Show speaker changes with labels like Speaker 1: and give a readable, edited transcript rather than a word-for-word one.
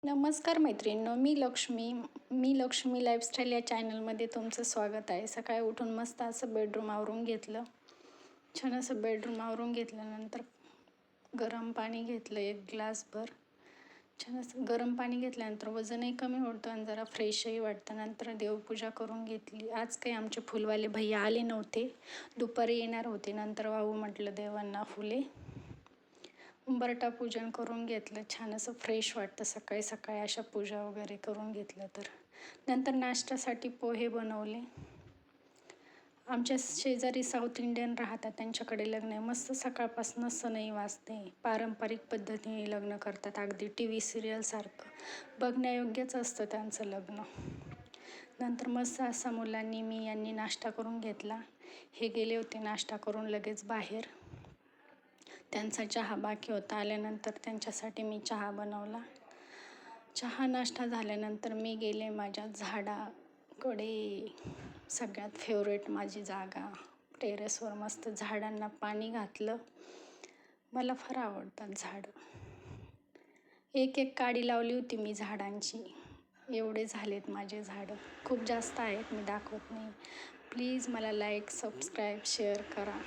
Speaker 1: नमस्कार मैत्रिणींनो, मी लक्ष्मी लाईफस्टाईल या चॅनलमध्ये तुमचं स्वागत आहे. सकाळी उठून मस्त असं बेडरूम आवरून घेतलं. छान असं बेडरूम आवरून घेतल्यानंतर गरम पाणी घेतलं 1 ग्लासभर. छान असं गरम पाणी घेतल्यानंतर वजनही कमी होतं आणि जरा फ्रेशही वाटतं. नंतर देवपूजा करून घेतली. आज काही आमचे फुलवाले भैया आले नव्हते, दुपारी येणार होते. नंतर वाहू म्हटलं देवांना फुले. उंबरठा पूजन करून घेतलं. छान असं फ्रेश वाटतं सकाळी सकाळी अशा पूजा वगैरे करून घेतलं तर. नंतर नाश्त्यासाठी पोहे बनवले. आमच्या शेजारी साऊथ इंडियन राहतात, त्यांच्याकडे लग्न आहे. मस्त सकाळपासून सनई वाजते. पारंपरिक पद्धतीने लग्न करतात, अगदी TV सिरियलसारखं. बघण्यायोग्यच असतं त्यांचं लग्न. नंतर मस्त असा मुलांनी मी यांनी नाश्ता करून घेतला. हे गेले होते नाश्ता करून लगेच बाहेर. त्यांचा चहा बाकी होता. आल्यानंतर त्यांच्यासाठी मी चहा बनवला. चहा नाश्ता झाल्यानंतर मी गेले माझ्या झाडाकडे. सगळ्यात फेवरेट माझी जागा, टेरेसवर मस्त झाडांना पाणी घातलं. मला फार आवडतात झाडं. एक एक काडी लावली होती मी झाडांची. एवढे झालेत माझे झाडं. खूप जास्त आहेत, मी दाखवत नाही. प्लीज मला लाईक, सबस्क्राईब, शेअर करा.